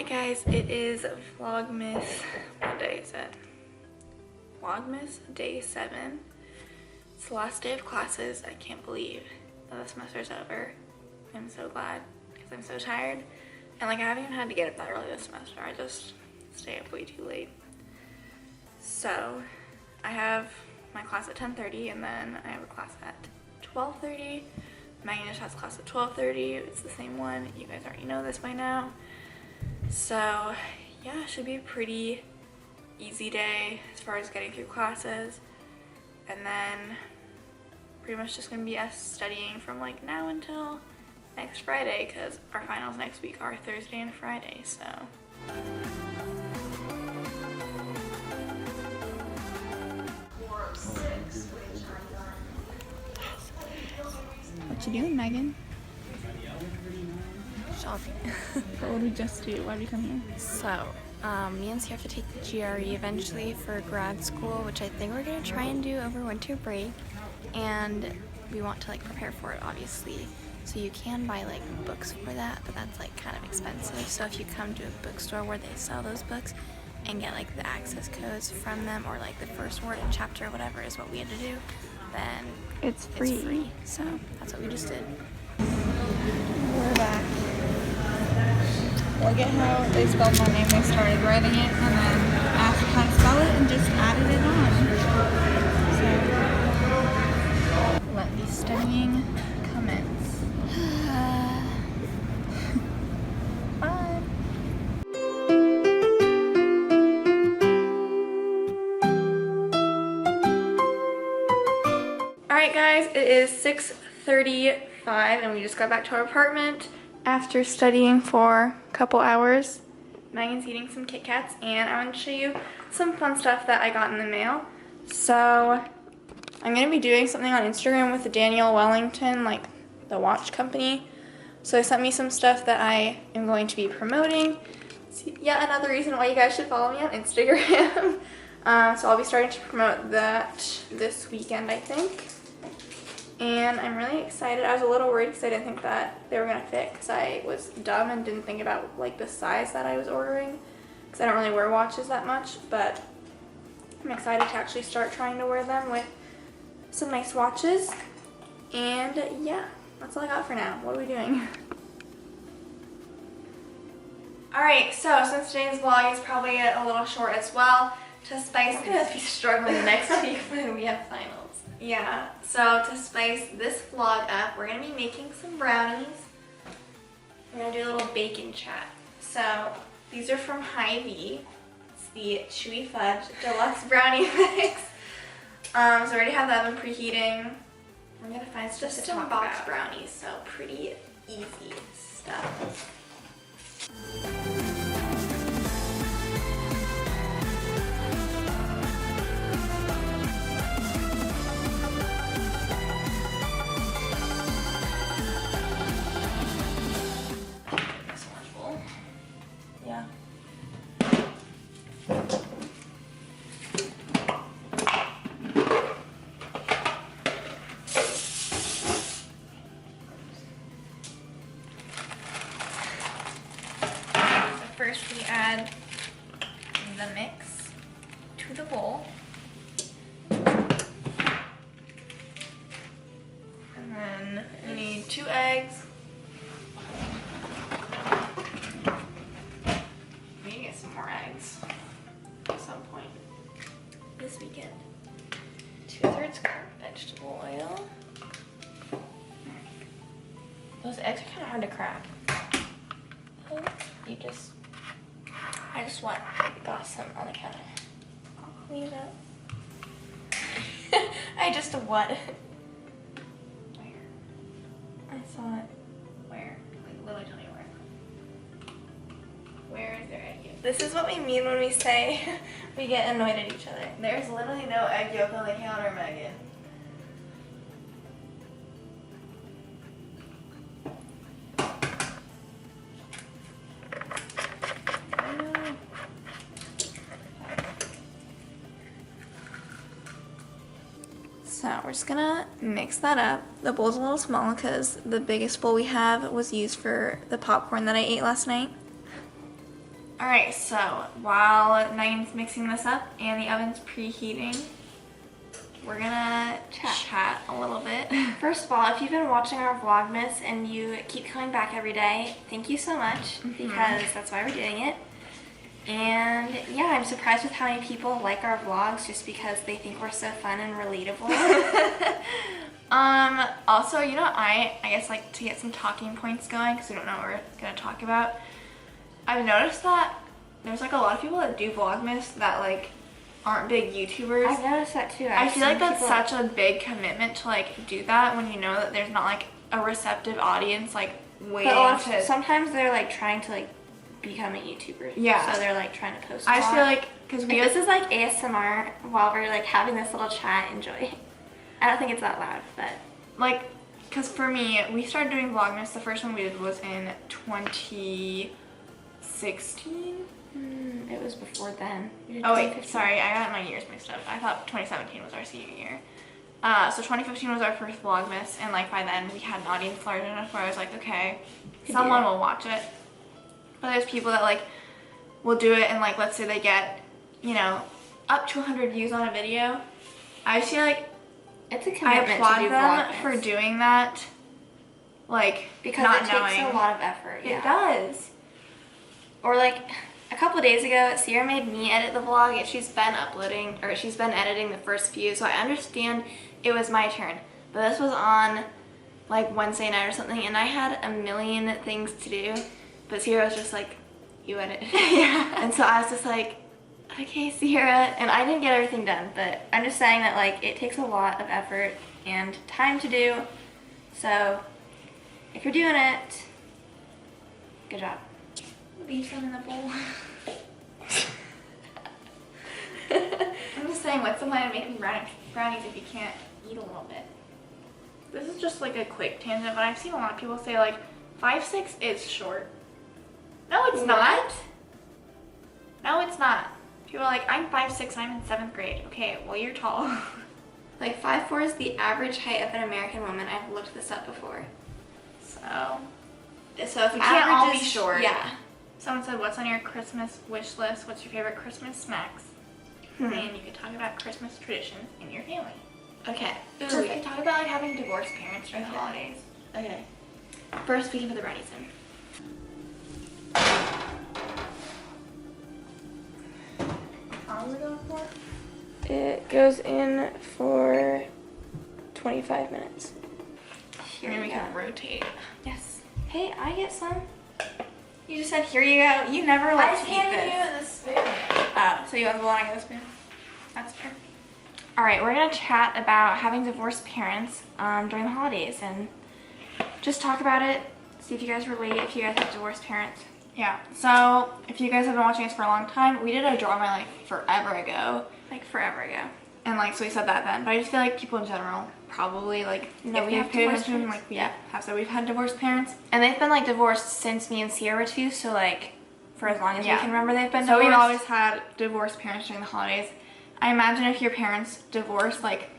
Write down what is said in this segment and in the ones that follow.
Alright guys, it is Vlogmas, what day is it? Vlogmas day 7. It's the last day of classes. I can't believe that the semester's over. I'm so glad because I'm so tired. And like I haven't even had to get up that early this semester. I just stay up way too late. So I have my class at 10:30 and then I have a class at 12:30. Megan just has class at 12:30. It's the same one. You guys already know this by now. So yeah, it should be a pretty easy day as far as getting through classes. And then pretty much just gonna be us studying from like now until next Friday because our finals next week are Thursday and Friday, so. What you doing, Megan? Shopping. What would we just do? Why did we come here? So, me and Ciera have to take the GRE eventually for grad school, which I think we're gonna try and do over winter break. And we want to like prepare for it, obviously. So you can buy like books for that, but that's like kind of expensive. So if you come to a bookstore where they sell those books and get like the access codes from them, or like the first word and chapter or whatever is what we had to do, then It's free. So that's what we just did. We're back. Look at how they spelled my name. They started writing it and then asked how to spell it and just added it on. So let the studying commence. Bye. Alright guys, it is 6:35 and we just got back to our apartment after studying for a couple hours. Megan's eating some Kit Kats and I want to show you some fun stuff that I got in the mail. So I'm going to be doing something on Instagram with Daniel Wellington, like the watch company. So they sent me some stuff that I am going to be promoting. It's yet another reason why you guys should follow me on Instagram. So I'll be starting to promote that this weekend, I think. And I'm really excited. I was a little worried because I didn't think that they were going to fit because I was dumb and didn't think about like the size that I was ordering because I don't really wear watches that much, but I'm excited to actually start trying to wear them with some nice watches. And yeah, that's all I got for now. What are we doing? Alright, so since today's vlog is probably a little short as well, to spice it, I'm going to be struggling next week when we have finals. Yeah, so to spice this vlog up, we're going to be making some brownies. We're going to do a little baking chat. So these are from Hy-Vee. It's the Chewy Fudge Deluxe Brownie Mix. So I already have the oven preheating. I'm going to find stuff to talk about. Box brownies, so pretty easy stuff. Yeah. So first we add the mix to the bowl. And then you need 2 eggs. Some more eggs at some point this weekend. 2/3 cup vegetable oil. Those eggs are kind of hard to crack. I just got some on the counter. I'll clean it up. I just what? Where? I saw it. Where? Like, literally tell me where. Where is there egg yolk? This is what we mean when we say we get annoyed at each other. There's literally no egg yolk on the counter, Megan. So we're just gonna mix that up. The bowl's a little small because the biggest bowl we have was used for the popcorn that I ate last night. Alright, so while Megan's mixing this up and the oven's preheating, we're gonna chat a little bit. First of all, if you've been watching our Vlogmas and you keep coming back every day, thank you so much, because that's why we're doing it. And yeah, I'm surprised with how many people like our vlogs just because they think we're so fun and relatable. Also, you know, I guess like to get some talking points going, because we don't know what we're gonna talk about, I've noticed that there's like a lot of people that do Vlogmas that like aren't big YouTubers. I've noticed that too. I feel like that's such a big commitment to like do that when you know that there's not like a receptive audience like waiting to... Sometimes they're like trying to like become a YouTuber. Yeah. So they're like trying to post a I just lot. feel like, because this is like ASMR while we're like having this little chat, enjoy. I don't think it's that loud, but... Like, because for me, we started doing Vlogmas, the first one we did was in 2016? It was before then. Oh wait, sorry, I got my years mixed up. I thought 2017 was our senior year. So 2015 was our first Vlogmas, and like by then we had an audience large enough where I was like, okay, someone will watch it. But there's people that like will do it, and like let's say they get, you know, up to 100 views on a video. I feel like it's a commitment. I applaud to do them Vlogmas for doing that. Like, because not it takes knowing. a lot of effort. It does. Or like a couple of days ago, Ciera made me edit the vlog, and she's been editing the first few, so I understand it was my turn. But this was on like Wednesday night or something, and I had a million things to do, but Ciera was just like, you edit. Yeah. And so I was just like, okay, Ciera, and I didn't get everything done, but I'm just saying that like it takes a lot of effort and time to do, so if you're doing it, good job. Leave some in the bowl. I'm just saying, what's the point of making brownies if you can't eat a little bit? This is just like a quick tangent, but I've seen a lot of people say like 5'6" is short. No, it's not. No, it's not. People are like, I'm 5'6", I'm in 7th grade. Okay, well you're tall. Like 5'4" is the average height of an American woman. I've looked this up before. So if we can't all be averages- short. Yeah. Someone said, what's on your Christmas wish list? What's your favorite Christmas snacks? And you can talk about Christmas traditions in your family. Okay. Ooh, we can talk about like having divorced parents during the holidays. Okay. First, we can put the brownies in. How long is it going for? It goes in for 25 minutes. Here we can rotate. Yes. Hey, I get some. You just said, here you go. You never let me eat this. you the spoon. Oh, so you want the bowl and I get the spoon? That's fair. Alright, we're going to chat about having divorced parents during the holidays and just talk about it, see if you guys relate, if you guys have divorced parents. Yeah, so if you guys have been watching us for a long time, we did a Draw My Life forever ago. Like forever ago. And like, so we said that then, but I just feel like people in general probably like, No, if we they've have paid divorced attention, parents. like we have said we've had divorced parents. And they've been like divorced since me and Ciera too, so like for as long as we can remember they've been So divorced. we've always had divorced parents during the holidays. I imagine if your parents divorced, like,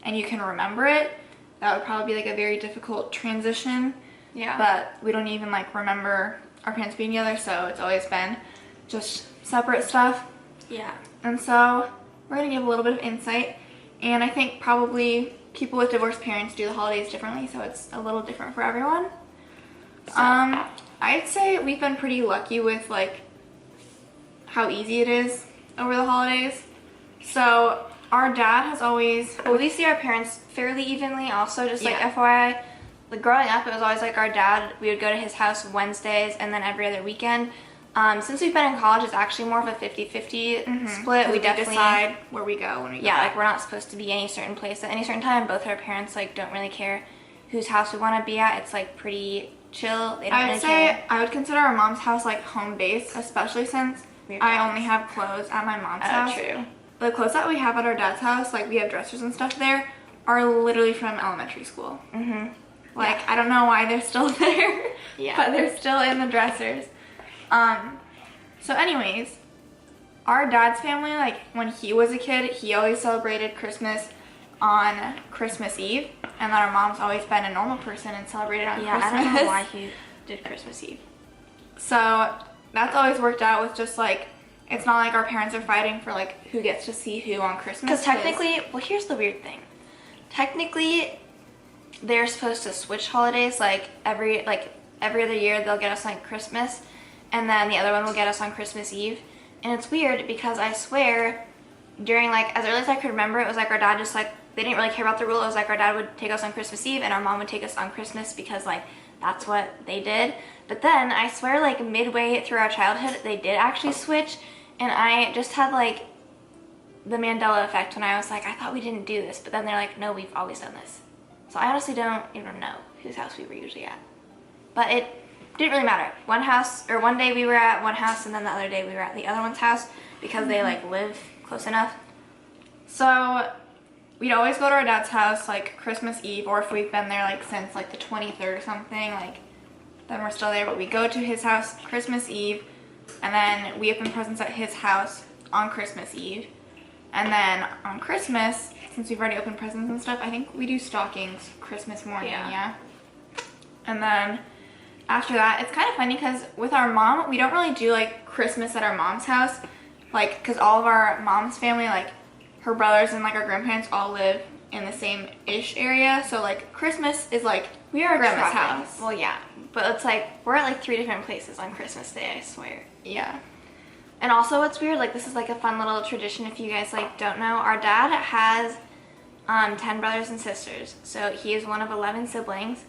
and you can remember it, that would probably be like a very difficult transition. Yeah. But we don't even like remember our parents being together, so it's always been just separate stuff. Yeah. And so we're gonna give a little bit of insight, and I think probably people with divorced parents do the holidays differently, so it's a little different for everyone. So. I'd say we've been pretty lucky with like how easy it is over the holidays. So our dad has always, Well, we see our parents fairly evenly also, just like Yeah. FYI. Like growing up, it was always like our dad, we would go to his house Wednesdays and then every other weekend. Since we've been in college, it's actually more of a 50-50 split. We definitely decide where we go when we go. Yeah, like we're not supposed to be any certain place at any certain time. Both our parents like don't really care whose house we want to be at. It's like pretty chill. They don't I really would say care. I would consider our mom's house like home base, especially since Weird I dogs. only have clothes at my mom's house. True. The clothes that we have at our dad's house, like we have dressers and stuff there, are literally from elementary school. Mm-hmm. Like, I don't know why they're still there, Yeah. but they're still in the dressers. So anyways, our dad's family, like when he was a kid, he always celebrated Christmas on Christmas Eve, and that our mom's always been a normal person and celebrated on Yeah, Christmas. I don't know why he did Christmas Eve. So that's always worked out with just like, it's not like our parents are fighting for like who gets to see who on Christmas. Because technically, well, here's the weird thing. Technically, they're supposed to switch holidays. Like every other year, they'll get us on Christmas, and then the other one will get us on Christmas Eve. And it's weird because I swear, during like as early as I could remember, it was like our dad just like, they didn't really care about the rule. It was like our dad would take us on Christmas Eve and our mom would take us on Christmas because like that's what they did. But then I swear like midway through our childhood, they did actually switch. And I just had like the Mandela effect when I was like, I thought we didn't do this. But then they're like, no, we've always done this. So I honestly don't even know whose house we were usually at. But it didn't really matter. One day we were at one house and then the other day we were at the other one's house because they like live close enough. So we'd always go to our dad's house like Christmas Eve, or if we've been there like since like the 23rd or something, like then we're still there. But we go to his house Christmas Eve, and then we open presents at his house on Christmas Eve. And then on Christmas, since we've already opened presents and stuff, I think we do stockings Christmas morning, yeah. And then after that, it's kind of funny because with our mom, we don't really do like Christmas at our mom's house. Like, because all of our mom's family, like her brothers and like our grandparents all live in the same-ish area. So like Christmas is like We are grandma's house. Well, yeah. But it's like, we're at like 3 different places on Christmas Day, I swear. Yeah. And also what's weird, like this is like a fun little tradition if you guys like don't know. Our dad has 10 brothers and sisters. So he is one of 11 siblings.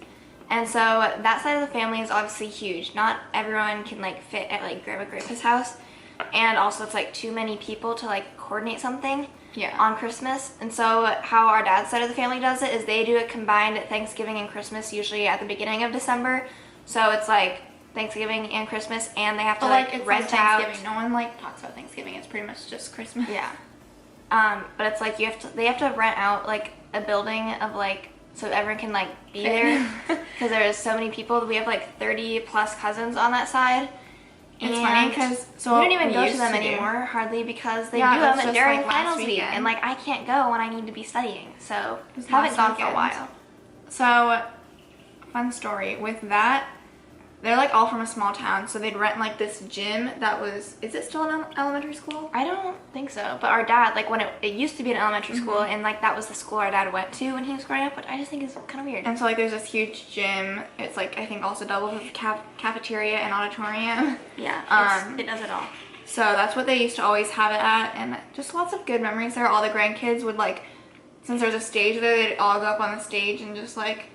And so that side of the family is obviously huge. Not everyone can like fit at like grandpa's house. And also it's like too many people to like coordinate something on Christmas. And so how our dad's side of the family does it is they do a combined Thanksgiving and Christmas usually at the beginning of December. So it's like Thanksgiving and Christmas, and they have to like it's rent like out. No one like talks about Thanksgiving. It's pretty much just Christmas. Yeah. But it's like they have to rent out like a building of like, so everyone can like be there because there's so many people. We have like 30 plus cousins on that side. It's funny because we don't even go to them anymore hardly because they do them during finals week, and like I can't go when I need to be studying, so haven't gone for a while. So fun story with that. They're like all from a small town, so they'd rent like this gym that was, is it still an elementary school? I don't think so, but our dad, like when it used to be an elementary school, and like that was the school our dad went to when he was growing up, which I just think is kind of weird. And so like there's this huge gym. It's like I think also doubles as a cafeteria and auditorium. Yeah, it does it all. So that's what they used to always have it at, and just lots of good memories there. All the grandkids would like, since there's a stage there, they'd all go up on the stage and just like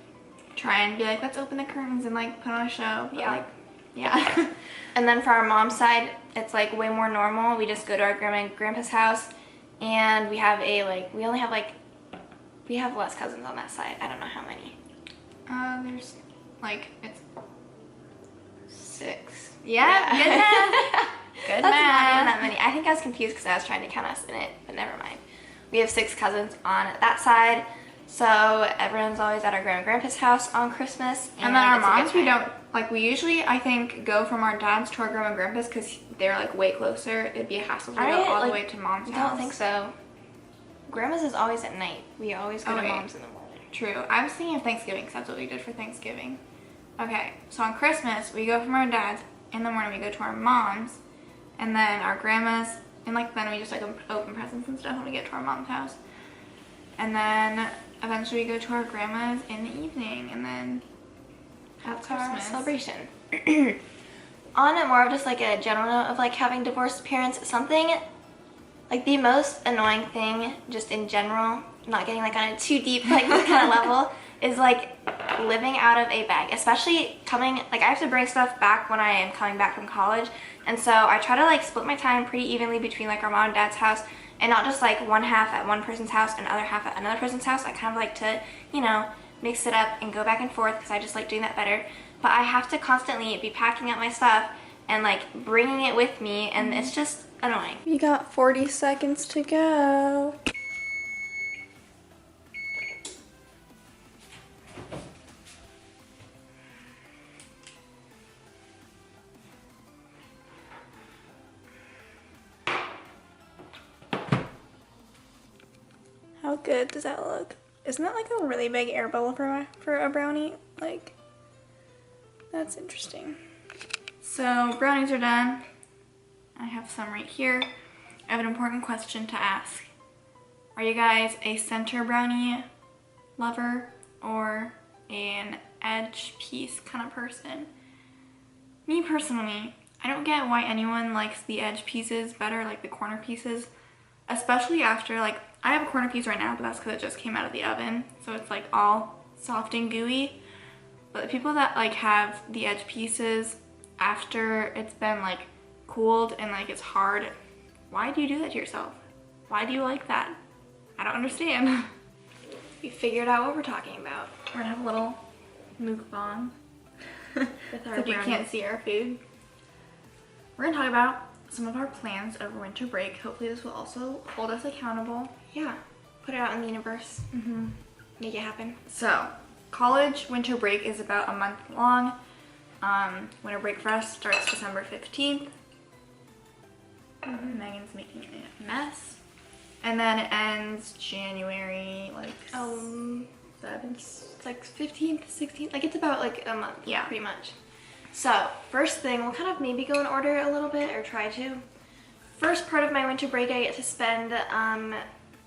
try and be like, let's open the curtains and like put on a show. But, yeah. And then for our mom's side, it's like way more normal. We just go to our grandma and grandpa's house, and we have we have less cousins on that side. I don't know how many. There's like, it's 6. Yeah. Good math. Good That's math. not even that many. I think I was confused because I was trying to count us in it, but never mind. We have 6 cousins on that side. So everyone's always at our grandma and grandpa's house on Christmas. And then our moms, we don't, like we usually, I think, go from our dad's to our grandma and grandpa's because they're like way closer. It'd be a hassle to go all the way to mom's house. I don't think so. Grandma's is always at night. We always go to mom's in the morning. True. I was thinking of Thanksgiving because that's what we did for Thanksgiving. Okay, so on Christmas, we go from our dad's. In the morning, we go to our mom's. And then our grandma's. And like then we just like open presents and stuff when we get to our mom's house. And then eventually we go to our grandma's in the evening, and then that's our celebration. On more of just like a general note of like having divorced parents, something like the most annoying thing just in general, not getting like on a too deep like this kind of level, is like living out of a bag, especially coming, like I have to bring stuff back when I am coming back from college, and so I try to like split my time pretty evenly between like our mom and dad's house, and not just like one half at one person's house and other half at another person's house. I kind of like to, you know, mix it up and go back and forth because I just like doing that better. But I have to constantly be packing up my stuff and like bringing it with me, and it's just annoying. You got 40 seconds to go. How good does that look? Isn't that like a really big air bubble for a brownie? Like, that's interesting. So brownies are done. I have some right here. I have an important question to ask. Are you guys a center brownie lover or an edge piece kind of person? Me personally, I don't get why anyone likes the edge pieces better, like the corner pieces, especially after, like, I have a corner piece right now, but that's because it just came out of the oven, so it's like all soft and gooey. But the people that like have the edge pieces after it's been like cooled and like it's hard, why do you do that to yourself? Why do you like that? I don't understand. We figured out what we're talking about. We're gonna have a little mukbang With our so you brownies. can't see our food. We're gonna talk about some of our plans over winter break. Hopefully this will also hold us accountable. Yeah, put it out in the universe. Make it happen. So, college winter break is about a month long. Winter break for us starts December 15th. Megan's making a mess. And then it ends January, like, 7th. It's like 15th, 16th, like it's about like a month, Yeah. pretty much. So, first thing, we'll kind of maybe go in order a little bit, or try to. First part of my winter break, I get to spend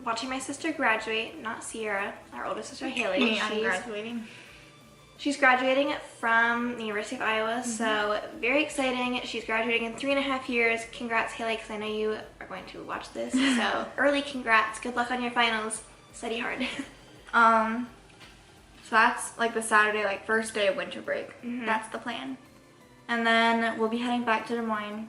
watching my sister graduate, not Ciera, our older sister Haley. I'm graduating. She's graduating from the University of Iowa, so very exciting. She's graduating in 3.5 years. Congrats, Haley, because I know you are going to watch this. So early congrats. Good luck on your finals. Study hard. So that's like the Saturday, like first day of winter break. That's the plan. And then we'll be heading back to Des Moines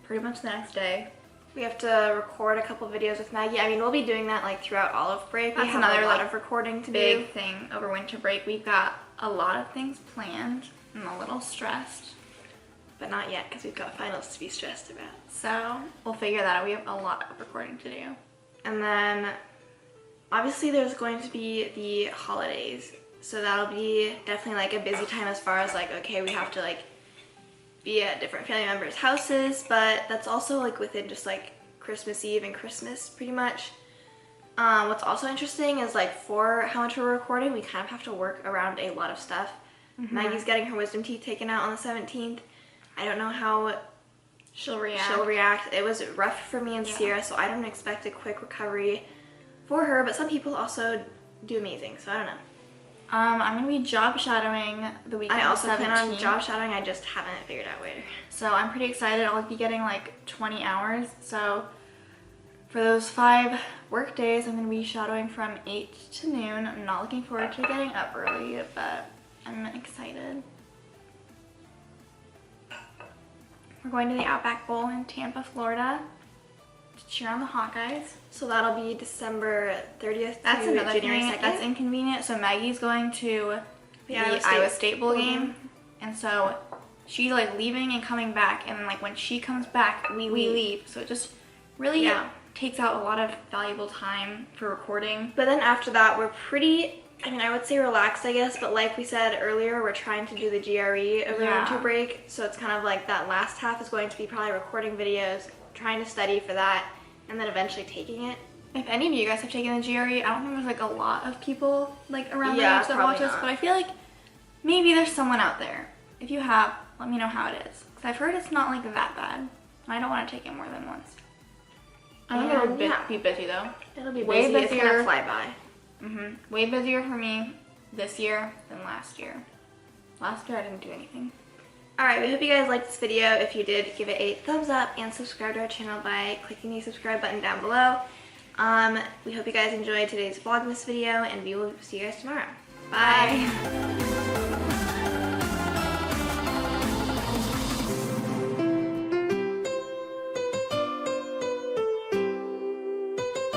pretty much the next day. We have to record a couple videos with Maggie. I mean, we'll be doing that like throughout all of break. That's we have another, a lot like, of recording to Big do. thing over winter break. We've got a lot of things planned. I'm a little stressed. But not yet, because we've got finals to be stressed about. So we'll figure that out. We have a lot of recording to do. And then, obviously there's going to be the holidays. So that'll be definitely like a busy time as far as like, okay, we have to like be at different family members' houses, but that's also like within just like Christmas Eve and Christmas pretty much. What's also interesting is like for how much we're recording, we kind of have to work around a lot of stuff. Maggie's getting her wisdom teeth taken out on the 17th. I don't know how She'll react. she'll react. It was rough for me and Ciera, so I don't expect a quick recovery for her, but some people also do amazing, so I don't know. I'm gonna be job shadowing the weekend. I also of plan on 17th. job shadowing, I just haven't figured out where. So I'm pretty excited. I'll be getting like 20 hours. So for those 5 work days, I'm gonna be shadowing from 8 to noon. I'm not looking forward to getting up early, but I'm excited. We're going to the Outback Bowl in Tampa, Florida to cheer on the Hawkeyes. So that'll be December 30th That's to another January thing 2nd. that's inconvenient. So Maggie's going to the Iowa Iowa State State Bowl Bowl game. game. And so she's like leaving and coming back. And then like when she comes back, we leave. So it just really takes out a lot of valuable time for recording. But then after that, we're pretty, I mean, I would say relaxed, I guess, but like we said earlier, we're trying to do the GRE over winter break. So it's kind of like that last half is going to be probably recording videos, trying to study for that, and then eventually taking it. If any of you guys have taken the GRE, I don't think there's like a lot of people like around the Yeah, age that watch probably us, not. but I feel like maybe there's someone out there. If you have, let me know how it is. Because I've heard it's not like that bad. And I don't want to take it more than once. I think it'll be busy though. It'll be Way busy. It's busier. gonna fly by. Way busier for me this year than last year. Last year I didn't do anything. Alright, we hope you guys liked this video. If you did, give it a thumbs up and subscribe to our channel by clicking the subscribe button down below. We hope you guys enjoyed today's Vlogmas video, and we will see you guys tomorrow. Bye.